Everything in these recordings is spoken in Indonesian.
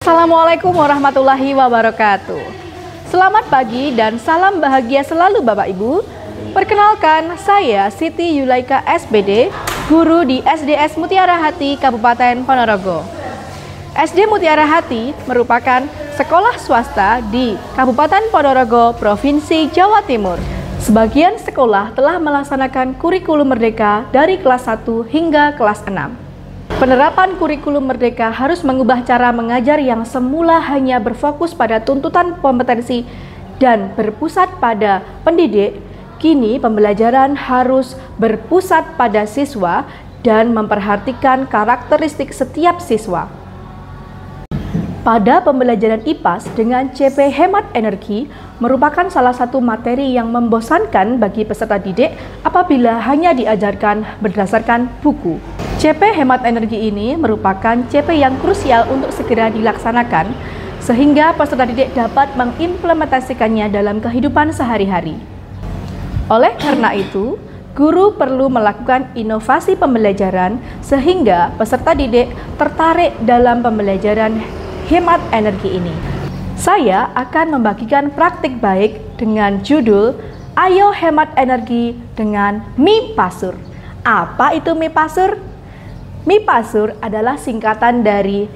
Assalamualaikum warahmatullahi wabarakatuh. Selamat pagi dan salam bahagia selalu Bapak Ibu. Perkenalkan, saya Siti Yulaika SBD, guru di SDS Mutiara Hati Kabupaten Ponorogo. SD Mutiara Hati merupakan sekolah swasta di Kabupaten Ponorogo, Provinsi Jawa Timur. Sebagian sekolah telah melaksanakan kurikulum merdeka dari kelas 1 hingga kelas 6. Penerapan kurikulum merdeka harus mengubah cara mengajar yang semula hanya berfokus pada tuntutan kompetensi dan berpusat pada pendidik. Kini pembelajaran harus berpusat pada siswa dan memperhatikan karakteristik setiap siswa. Pada pembelajaran IPAS dengan CP hemat energi merupakan salah satu materi yang membosankan bagi peserta didik apabila hanya diajarkan berdasarkan buku. CP hemat energi ini merupakan CP yang krusial untuk segera dilaksanakan sehingga peserta didik dapat mengimplementasikannya dalam kehidupan sehari-hari. Oleh karena itu, guru perlu melakukan inovasi pembelajaran sehingga peserta didik tertarik dalam pembelajaran hemat energi ini. Saya akan membagikan praktik baik dengan judul Ayo Hemat Energi dengan MIPASUR. Apa itu MIPASUR? MIPASUR adalah singkatan dari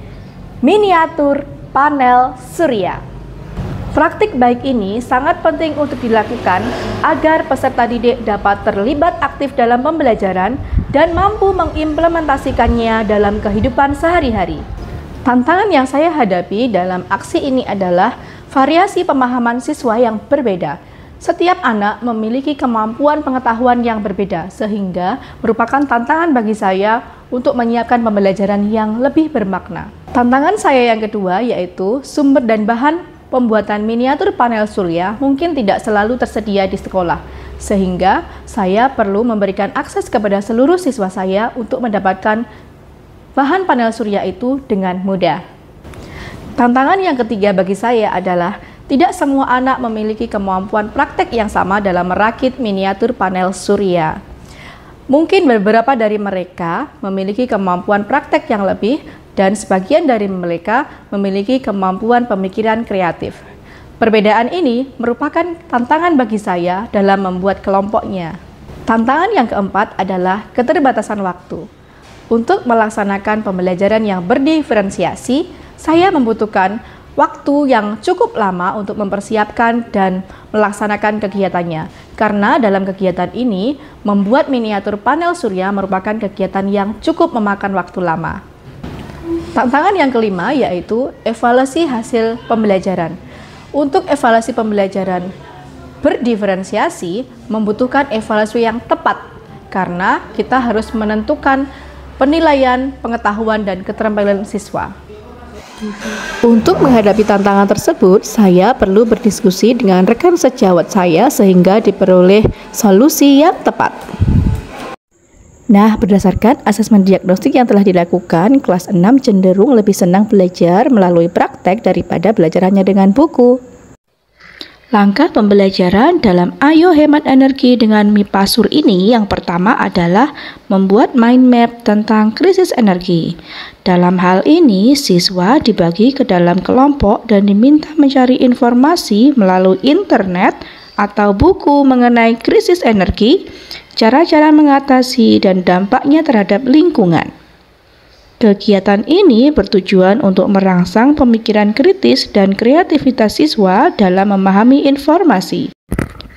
miniatur panel surya. Praktik baik ini sangat penting untuk dilakukan agar peserta didik dapat terlibat aktif dalam pembelajaran dan mampu mengimplementasikannya dalam kehidupan sehari-hari. Tantangan yang saya hadapi dalam aksi ini adalah variasi pemahaman siswa yang berbeda. Setiap anak memiliki kemampuan pengetahuan yang berbeda, sehingga merupakan tantangan bagi saya untuk menyiapkan pembelajaran yang lebih bermakna. Tantangan saya yang kedua yaitu sumber dan bahan pembuatan miniatur panel surya mungkin tidak selalu tersedia di sekolah, sehingga saya perlu memberikan akses kepada seluruh siswa saya untuk mendapatkan bahan panel surya itu dengan mudah. Tantangan yang ketiga bagi saya adalah tidak semua anak memiliki kemampuan praktek yang sama dalam merakit miniatur panel surya. Mungkin beberapa dari mereka memiliki kemampuan praktek yang lebih dan sebagian dari mereka memiliki kemampuan pemikiran kreatif. Perbedaan ini merupakan tantangan bagi saya dalam membuat kelompoknya. Tantangan yang keempat adalah keterbatasan waktu. Untuk melaksanakan pembelajaran yang berdiferensiasi, saya membutuhkan waktu yang cukup lama untuk mempersiapkan dan melaksanakan kegiatannya. Karena dalam kegiatan ini, membuat miniatur panel surya merupakan kegiatan yang cukup memakan waktu lama. Tantangan yang kelima yaitu evaluasi hasil pembelajaran. Untuk evaluasi pembelajaran berdiferensiasi membutuhkan evaluasi yang tepat karena kita harus menentukan penilaian, pengetahuan, dan keterampilan siswa. Untuk menghadapi tantangan tersebut, saya perlu berdiskusi dengan rekan sejawat saya sehingga diperoleh solusi yang tepat. Nah, berdasarkan asesmen diagnostik yang telah dilakukan, kelas 6 cenderung lebih senang belajar melalui praktek daripada belajar hanya dengan buku. Langkah pembelajaran dalam Ayo Hemat Energi dengan MIPASUR ini yang pertama adalah membuat mind map tentang krisis energi. Dalam hal ini, siswa dibagi ke dalam kelompok dan diminta mencari informasi melalui internet atau buku mengenai krisis energi, cara-cara mengatasi dan dampaknya terhadap lingkungan. Kegiatan ini bertujuan untuk merangsang pemikiran kritis dan kreativitas siswa dalam memahami informasi.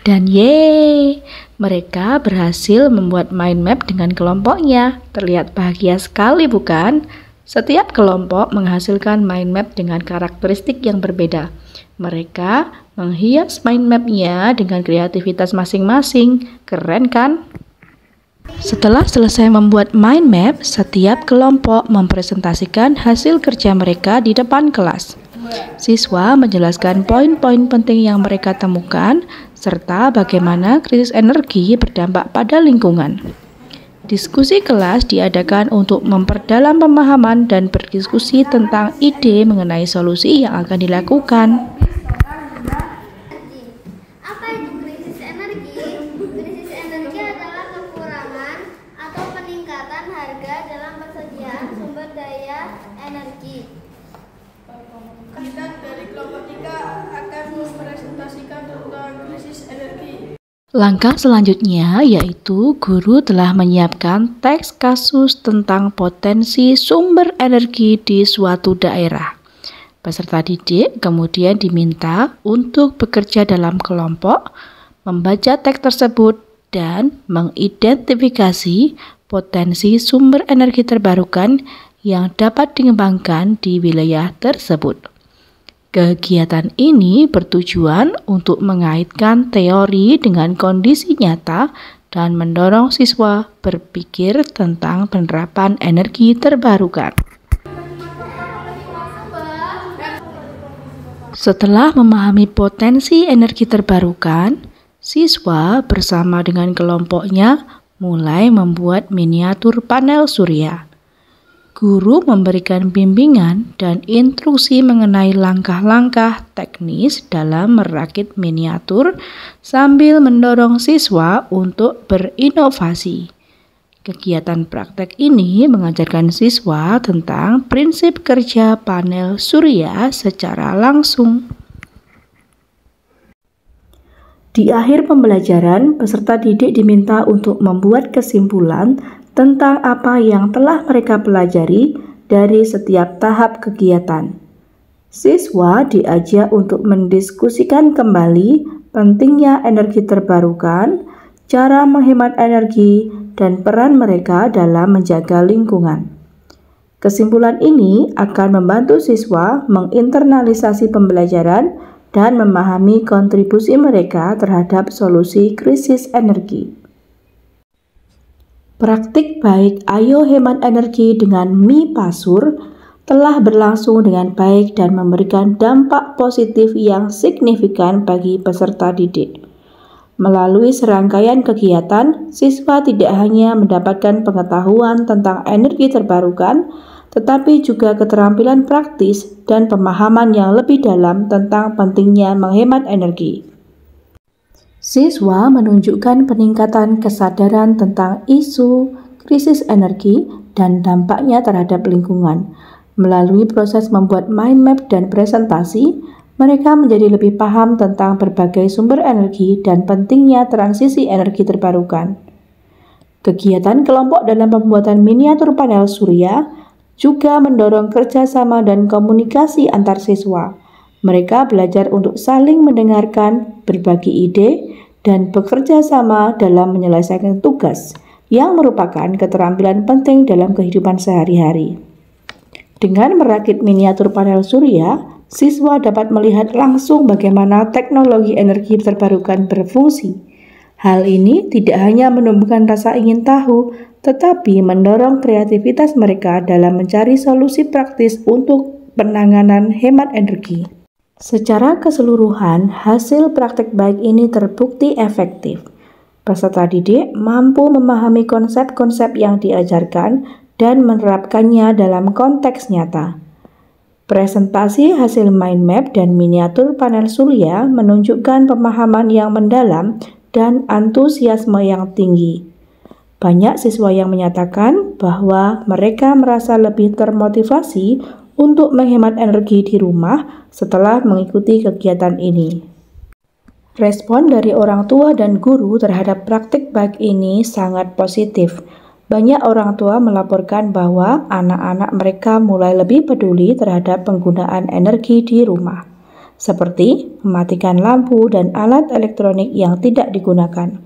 Dan yeay, mereka berhasil membuat mind map dengan kelompoknya. Terlihat bahagia sekali bukan? Setiap kelompok menghasilkan mind map dengan karakteristik yang berbeda. Mereka menghias mind map-nya dengan kreativitas masing-masing. Keren kan? Setelah selesai membuat mind map, setiap kelompok mempresentasikan hasil kerja mereka di depan kelas. Siswa menjelaskan poin-poin penting yang mereka temukan, serta bagaimana krisis energi berdampak pada lingkungan. Diskusi kelas diadakan untuk memperdalam pemahaman dan berdiskusi tentang ide mengenai solusi yang akan dilakukan. Apa itu krisis energi? Krisis energi adalah kekurangan atau peningkatan harga dalam persediaan sumber daya energi. Kandidat dari kelompok 3 akan mempresentasikan tentang krisis energi. Langkah selanjutnya yaitu guru telah menyiapkan teks kasus tentang potensi sumber energi di suatu daerah. Peserta didik kemudian diminta untuk bekerja dalam kelompok, membaca teks tersebut, dan mengidentifikasi potensi sumber energi terbarukan yang dapat dikembangkan di wilayah tersebut. Kegiatan ini bertujuan untuk mengaitkan teori dengan kondisi nyata dan mendorong siswa berpikir tentang penerapan energi terbarukan. Setelah memahami potensi energi terbarukan, siswa bersama dengan kelompoknya mulai membuat miniatur panel surya. Guru memberikan bimbingan dan instruksi mengenai langkah-langkah teknis dalam merakit miniatur sambil mendorong siswa untuk berinovasi. Kegiatan praktek ini mengajarkan siswa tentang prinsip kerja panel surya secara langsung. Di akhir pembelajaran, peserta didik diminta untuk membuat kesimpulan tentang apa yang telah mereka pelajari dari setiap tahap kegiatan. Siswa diajak untuk mendiskusikan kembali pentingnya energi terbarukan, cara menghemat energi, dan peran mereka dalam menjaga lingkungan. Kesimpulan ini akan membantu siswa menginternalisasi pembelajaran dan memahami kontribusi mereka terhadap solusi krisis energi. Praktik baik Ayo Hemat Energi dengan Mi Pasur telah berlangsung dengan baik dan memberikan dampak positif yang signifikan bagi peserta didik. Melalui serangkaian kegiatan, siswa tidak hanya mendapatkan pengetahuan tentang energi terbarukan, tetapi juga keterampilan praktis dan pemahaman yang lebih dalam tentang pentingnya menghemat energi. Siswa menunjukkan peningkatan kesadaran tentang isu krisis energi dan dampaknya terhadap lingkungan. Melalui proses membuat mind map dan presentasi, mereka menjadi lebih paham tentang berbagai sumber energi dan pentingnya transisi energi terbarukan. Kegiatan kelompok dalam pembuatan miniatur panel surya juga mendorong kerjasama dan komunikasi antar siswa. Mereka belajar untuk saling mendengarkan, berbagi ide, dan bekerja sama dalam menyelesaikan tugas yang merupakan keterampilan penting dalam kehidupan sehari-hari. Dengan merakit miniatur panel surya, siswa dapat melihat langsung bagaimana teknologi energi terbarukan berfungsi. Hal ini tidak hanya menumbuhkan rasa ingin tahu, tetapi mendorong kreativitas mereka dalam mencari solusi praktis untuk penanganan hemat energi. Secara keseluruhan, hasil praktek baik ini terbukti efektif. Peserta didik mampu memahami konsep-konsep yang diajarkan dan menerapkannya dalam konteks nyata. Presentasi hasil mind map dan miniatur panel surya menunjukkan pemahaman yang mendalam dan antusiasme yang tinggi. Banyak siswa yang menyatakan bahwa mereka merasa lebih termotivasi untuk menghemat energi di rumah setelah mengikuti kegiatan ini. Respon dari orang tua dan guru terhadap praktik baik ini sangat positif. Banyak orang tua melaporkan bahwa anak-anak mereka mulai lebih peduli terhadap penggunaan energi di rumah, seperti mematikan lampu dan alat elektronik yang tidak digunakan.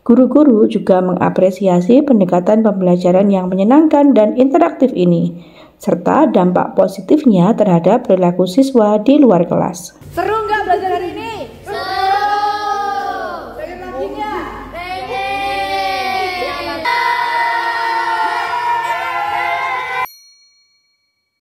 Guru-guru juga mengapresiasi pendekatan pembelajaran yang menyenangkan dan interaktif ini, serta dampak positifnya terhadap perilaku siswa di luar kelas.